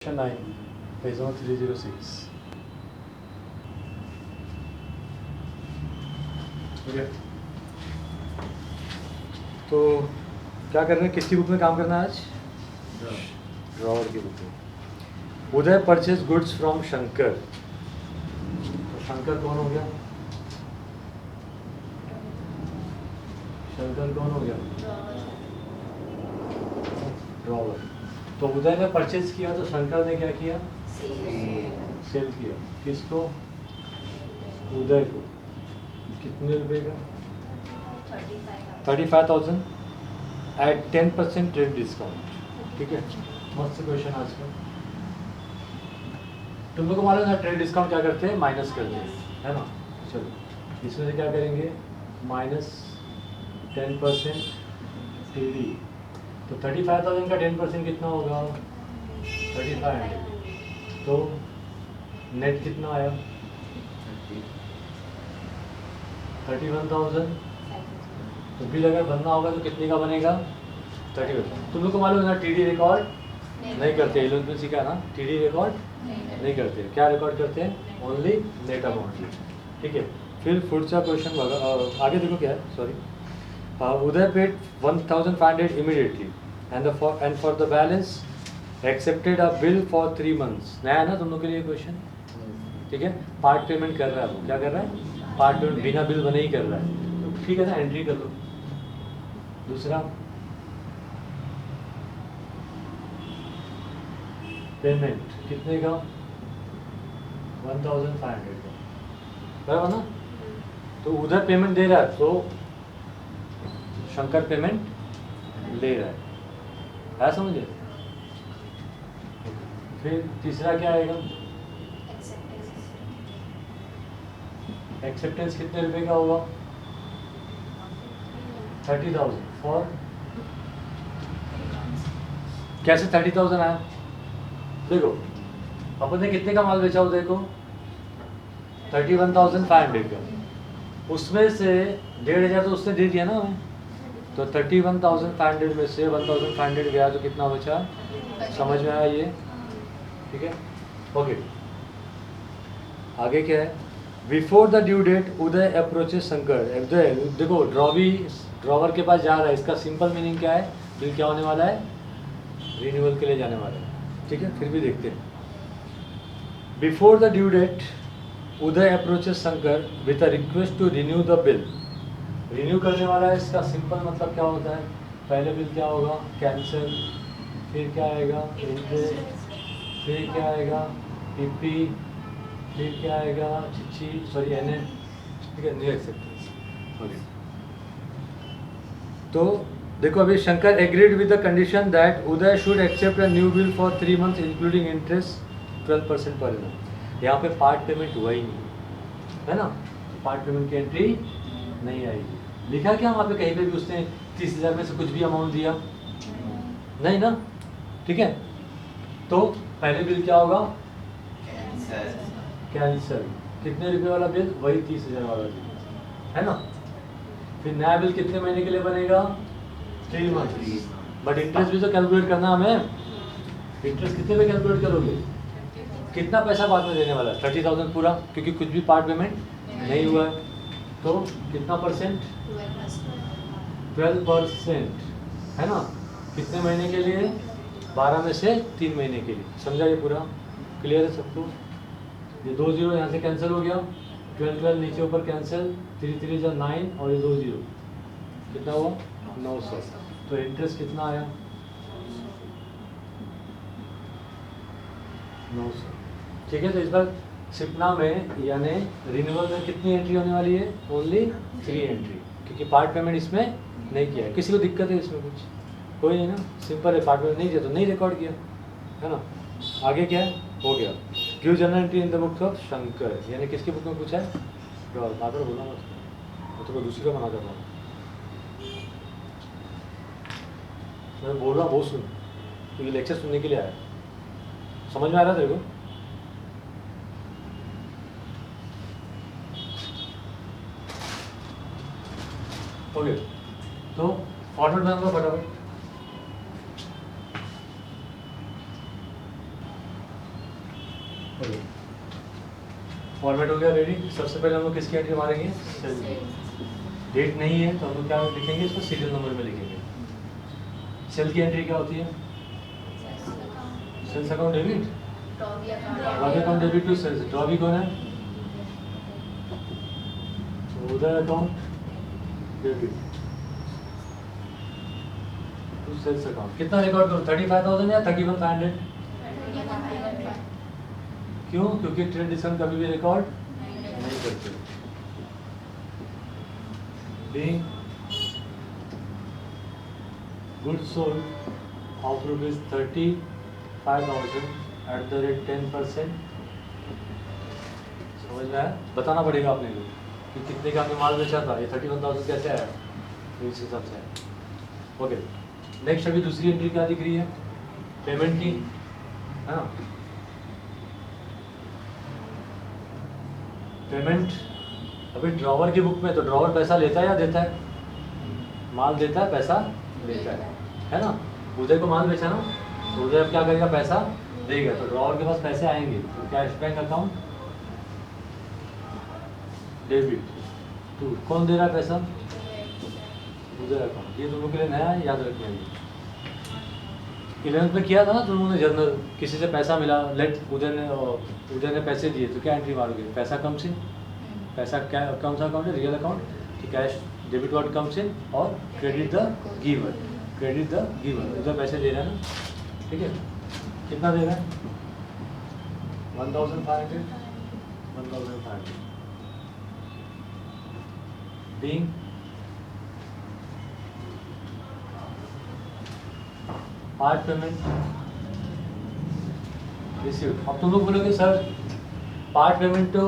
9, page 306. ठीक है, तो क्या करना है, किसकी बुक में काम करना है आज? ड्रॉवर की बुक में। उदय परचेज गुड्स फ्रॉम शंकर। तो शंकर कौन हो गया? शंकर कौन हो गया? ड्रॉवर। तो उदय ने परचेज किया तो शंकर ने क्या किया? सेल किया। किसको? उदय को। कितने रुपए का? 35,000 एट 10% ट्रेड डिस्काउंट। ठीक है, मस्त क्वेश्चन आज का। तुम लोग को मालूम है ट्रेड डिस्काउंट क्या करते हैं? माइनस करते हैं, है ना? चलो इसमें से क्या करेंगे? Minus 10% TD। तो 35,000 का 10% कितना होगा? 3500। तो नेट कितना आया? 31,000। तो बिल अगर बनना होगा तो कितने का बनेगा? 31। तुम लोग को मालूम है ना TD रिकॉर्ड नहीं करते। 11th में सीखा ना, TD रिकॉर्ड नहीं करते। क्या रिकॉर्ड करते हैं? Only net amount. ठीक है, फिर पुढचा क्वेश्चन बघा। आगे देखो क्या है, sorry. Uday paid 1,500 immediately and for the balance accepted a bill for 3 months। नया है ना तुम लोग के लिए क्वेश्चन? ठीक है, पार्ट पेमेंट कर रहा है वो। क्या कर रहा है? पार्ट पेमेंट बिना बिल बने ही कर रहा है। तो ठीक है ना, एंट्री कर लो। दूसरा, पेमेंट कितने का? 1,500 का, बराबर ना? तो उधर पेमेंट दे रहा है तो शंकर पेमेंट ले रहा है समझे? फिर तीसरा क्या आएगा? एक्सेप्टेंस कितने रुपए का होगा? 30,000 फॉर। कैसे 30,000 आया? देखो, अपन ने कितने का माल बेचा उदय को? 31,500 का। उसमें से 1,500 तो उसने दे दिया ना हमें। तो 31,500 में से 1,500 गया तो कितना बचा? समझ में आया ये? ठीक है, ओके। आगे क्या है? Before the due date Uday approaches Shankar. Uday देखो, ड्रॉवर के पास जा रहा है। इसका सिंपल मीनिंग क्या है? बिल क्या होने वाला है? रिन्यूअल के लिए जाने वाला है। ठीक है, फिर भी देखते हैं। Before the due date Uday approaches Shankar with a request to renew the bill. Renew करने वाला है, इसका सिंपल मतलब क्या होता है? पहले बिल क्या होगा? कैंसिल। फिर क्या आएगा? इंटरेस्ट। फिर क्या आएगा? PP। फिर क्या आएगा? चिट्ठी, सॉरी NA। ठीक है, न्यू एक्सेप्टेंस। ओके, तो देखो अभी Shankar agreed with the condition that Uday should accept a new bill for 3 months including interest 12% per annum। यहाँ पे पार्ट पेमेंट हुआ ही नहीं है ना, तो पार्ट पेमेंट की एंट्री नहीं आएगी। लिखा क्या वहाँ पे कहीं पे भी उसने 30,000 में से कुछ भी अमाउंट दिया? नहीं ना। ठीक है, तो पहले बिल क्या होगा? कैंसिल। कितने रुपए वाला बिल? वही 30,000 वाला बिल, है ना? फिर नया बिल कितने महीने के लिए बनेगा? 3 मंथ। बट इंटरेस्ट भी तो कैलकुलेट करना हमें। इंटरेस्ट कितने पे कैलकुलेट करोगे? कितना पैसा बाद में देने वाला है? 30,000 पूरा, क्योंकि कुछ भी पार्ट पेमेंट नहीं हुआ है। तो कितना परसेंट? 12%, है ना? कितने महीने के लिए? 12 में से 3 महीने के लिए। समझा ये पूरा? क्लियर है सबको? ये 2 0 यहाँ से कैंसिल हो गया। 12 नीचे ऊपर कैंसिल। 3 3 जा 9 और ये 2 0 कितना हुआ? 900। तो इंटरेस्ट कितना आया? 900। ठीक है, तो इस बार सिपना में यानी रिन्यूअल में कितनी एंट्री होने वाली है? ओनली 3 एंट्री, क्योंकि पार्ट पेमेंट इसमें नहीं किया है। किसी को दिक्कत है इसमें? कुछ कोई नहीं ना, सिंपल है। पार्ट पेमेंट नहीं किया तो नहीं रिकॉर्ड किया, है ना? आगे क्या है? हो गया। Give general entry in the book of Shankar, यानी किसकी बुक में पूछा है? मात्र बोला मैं तो दूसरी का मना कर रहा हूँ। मैं बोल रहा हूँ वो सुन, तो ये लेक्चर सुनने के लिए आया। समझ में आ रहा है तेरे को? ओके, तो फॉर्मेट बना लो फटाफट। फॉर्मेट हो गया रेडी। सबसे पहले हम लोग किसकी एंट्री मारेंगे? सेल। डेट नहीं है तो हम लोग क्या लिखेंगे? इसको सीरियल नंबर में लिखेंगे। सेल की एंट्री क्या होती है? Sales account debit, drawee account debit to sales. Drawee कौन है? Uday account debit to sales account. कितना रिकॉर्ड करो? 35,000 या 31,500? क्यों? क्योंकि ट्रेड डिस्काउंट कभी भी रिकॉर्ड नहीं करते। Being goods sold of ₹35,000 at the rate 10%। समझ में आया? बताना पड़ेगा आपने को कि कितने का हमने माल बेचा था, ये 31,000 कैसे आया, तो इस हिसाब से आया। ओके, नेक्स्ट अभी दूसरी एंट्री क्या दिख रही है? पेमेंट की, है ना? पेमेंट अभी ड्रॉवर की बुक में तो ड्रॉवर पैसा लेता है या देता है? माल देता है, पैसा लेता है ना? उदय को माल बेचा ना, तो उदय अब क्या करेगा? पैसा देगा, तो ड्रॉवर के पास पैसे आएंगे। तो cash bank account debit to, कौन दे रहा है पैसा? उदय अकाउंट। ये दोनों के लिए नया है, याद रखना है। 11th में किया था ना तुम लोगों ने जर्नल, किसी से पैसा मिला, लेट उदय ने पैसे दिए, तो क्या एंट्री मारोगे? पैसा कम्स इन। पैसा क्या कौन सा अकाउंट है? Real account. तो cash debit what comes in और credit the giver. Credit the giver, उधर पैसे दे रहा है ना, ठीक है? कितना दे रहा है? 1,500। 1,500 being पार्ट पेमेंट रिसीव्ड। अब तुम लोग बोलोगे सर पार्ट पेमेंट तो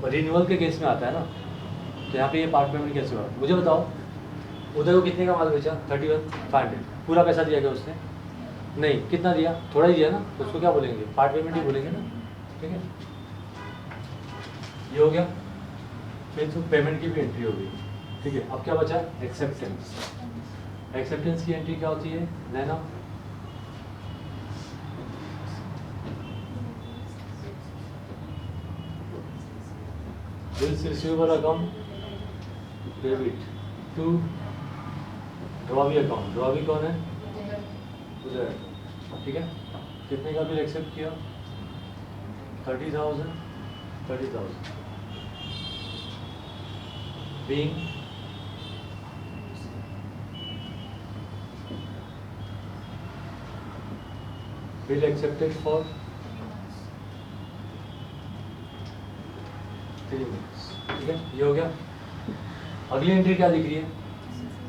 रिन्यूअल के केस में आता है ना, तो यहाँ पे ये पार्ट पेमेंट कैसे हुआ? मुझे बताओ, उदय को कितने का माल बेचा? 31,500। पूरा पैसा दिया गया उसने? नहीं। कितना दिया? थोड़ा ही दिया ना, तो उसको क्या बोलेंगे? पार्ट पेमेंट ही बोलेंगे ना, ठीक है? ये हो गया। फिर तो पेमेंट की भी एंट्री हो गई, ठीक है? अब क्या बचा? एक्सेप्टेंस। एक्सेप्टेंस की एंट्री क्या होती है? लेना bills receivable account debit to drawee account. Drawee कौन है? उदय, ठीक है? कितने का बिल एक्सेप्ट किया? 30,000। 30,000 being bill accepted for 3 minutes, ठीक है? ये हो गया। अगली एंट्री क्या दिख रही है?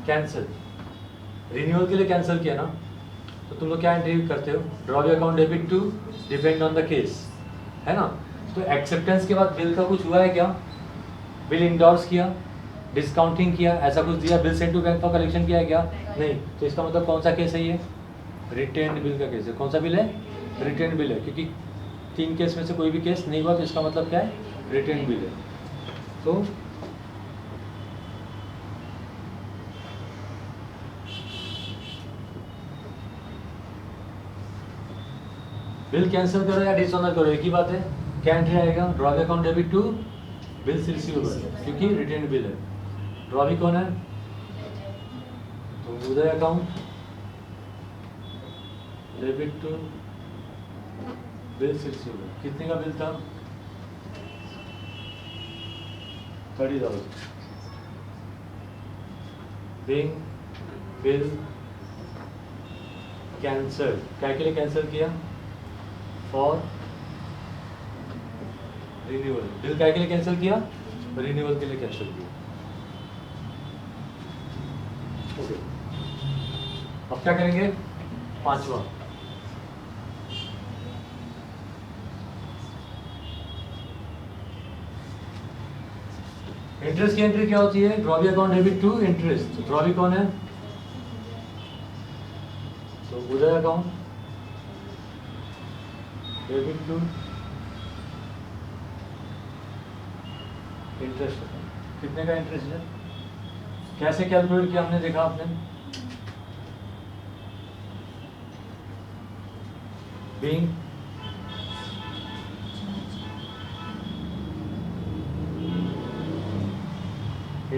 कैंसिल। रिन्यूअल के लिए कैंसिल किया ना, तो तुम लोग क्या एंट्री करते हो? Drawee account debit to depend on the case, है ना? तो एक्सेप्टेंस के बाद बिल का कुछ हुआ है क्या? बिल इंडोर्स किया, डिस्काउंटिंग किया, ऐसा कुछ दिया, bill send to bank for collection किया है क्या? नहीं। तो इसका मतलब कौन सा केस है ये? रिटेन्ड बिल का केस है। कौन सा बिल है? रिटेन्ड बिल है, क्योंकि 3 केस में से कोई भी केस नहीं हुआ, तो इसका मतलब क्या है? रिटेन्ड बिल है। तो बिल कैंसिल करो या डिसऑनर करो, एक ही बात है। क्या एंट्री आएगा? Drawee account debit to bills receivable, क्योंकि रिटेन्ड बिल है। ड्रॉवी कौन है? तो Uday account debit to bills receivable. कितने का बिल था? 30,000 being बिल कैंसिल। क्या के लिए कैंसिल किया? For renewal. बिल क्या के लिए कैंसिल किया? रिन्यूअल के लिए कैंसिल किया। ओके, अब क्या करेंगे? 5वां, इंटरेस्ट की एंट्री क्या होती है? Drawee account debit to interest. तो ड्रॉवी कौन है? तो Uday account debit to interest. कितने का इंटरेस्ट है? कैसे कैलकुलेट किया हमने देखा आपने? Being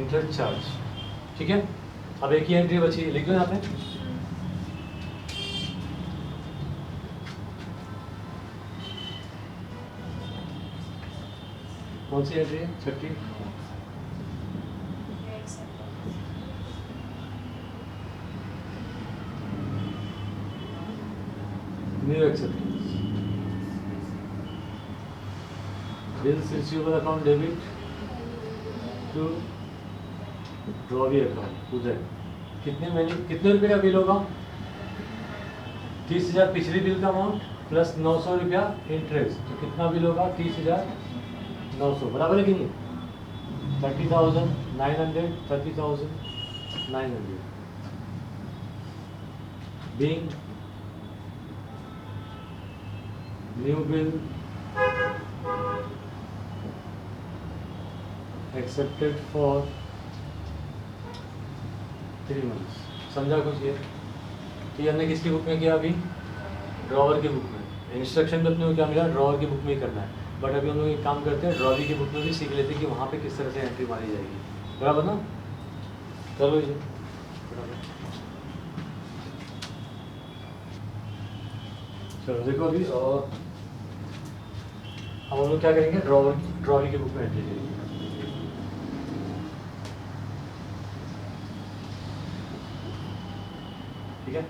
interest charge. ठीक है, अब एक ही एंट्री बची है, लिख दो यहाँ पे। कौन सी एंट्री है? 30। New acceptance, bills receivable account debit to drawee account Uday. कितने रुपए का बिल होगा? 30,000 पिछली बिल का अमाउंट प्लस 900 रुपया इंटरेस्ट, तो कितना बिल होगा? 30,900, बराबर है कि नहीं? 30,900, 30,900 being new bill accepted for 3 months। समझा कुछ ये? तो ये हमने किसकी बुक में किया? अभी ड्रॉवर की बुक में। इंस्ट्रक्शन में अपने को क्या मिला? ड्रॉवर की बुक में ही करना है। बट अभी हम लोग एक काम करते हैं, ड्रॉवी की बुक में भी सीख लेते हैं कि वहाँ पे किस तरह से एंट्री मारी जाएगी। बराबर ना? चलो जी, चलो देखो अभी। और अब हम लोग क्या करेंगे? ड्रॉवी की बुक में एंट्री करेंगे। ठीक है,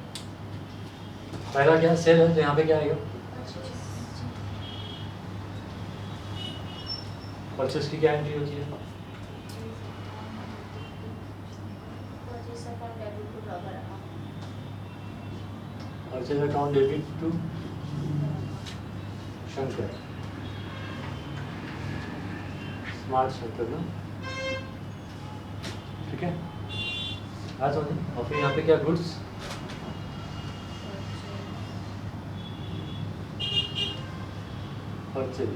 पहला क्या? सेल है, तो यहाँ पे क्या आएगा? परचेस की क्या एंट्री होती है? Purchase account debit to Shankar, smart Shankar ना। ठीक है, आज और फिर यहाँ पे क्या? Goods purchase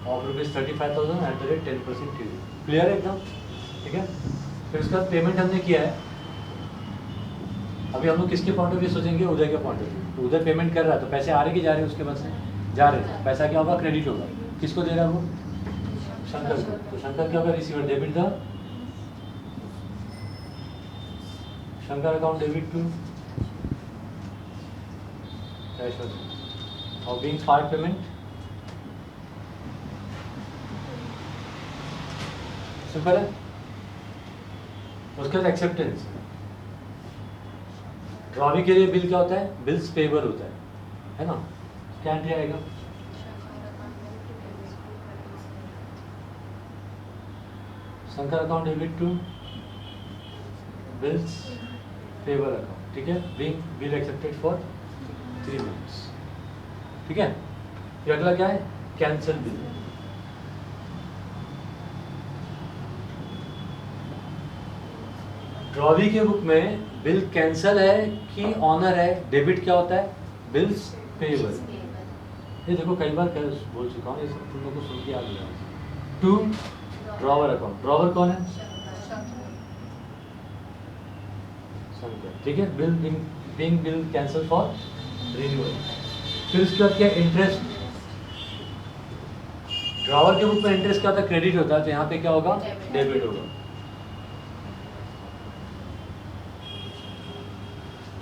of ₹35,000 @10% TD. Clear है एकदम? ठीक है, फिर उसका पेमेंट हमने किया है। अभी हम लोग किसके पॉइंट ऑफ व्यू सोचेंगे? उदय के पॉइंट ऑफ व्यू। तो उदय पेमेंट कर रहा है, तो पैसे आ रहे कि जा रहे हैं उसके पास से? जा रहे हैं। पैसा क्या होगा? क्रेडिट होगा। किसको दे रहा है वो? शंकर को। तो शंकर क्या होगा? Receiver. Debit the Shankar account debit to cash और बीइंग पार्ट पेमेंट। सिंपल है। उसके बाद एक्सेप्टेंस। ड्रॉवी के लिए बिल क्या होता है? बिल्स पेबल होता है ना? क्या एंट्री आएगा? Shankar account debit to bills payable account. ठीक है, being bill accepted for 3 months। ठीक है, ये अगला क्या है? Cancel bill. ड्रॉवी के बुक में बिल कैंसल है कि ऑनर है? डेबिट क्या होता है? Bills payable. ये देखो कई बार बोल चुका हूँ, ये सब तुम लोग को सुन के आ गया। To drawer account. ड्रॉवर कौन है? शंकर। ठीक है, bill being bill cancel for renewal. फिर उसके बाद क्या? इंटरेस्ट। ड्रॉवर के बुक में इंटरेस्ट क्या होता है? क्रेडिट होता है, तो यहाँ पे क्या होगा? डेबिट होगा।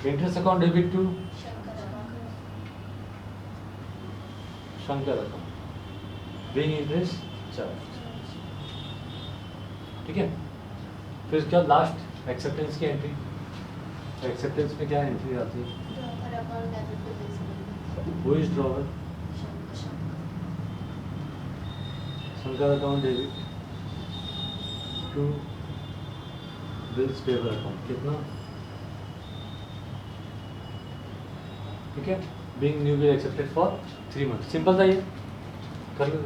Interest account debit to Shankar account being interest charge. ठीक है, फिर उसके बाद लास्ट एक्सेप्टेंस की एंट्री। एक्सेप्टेंस में क्या एंट्री आती है? Who is drawer? Shankar account debit to bills payable account. कितना? ठीक है, being new bill accepted for 3 months। Simple था ये, कर लो।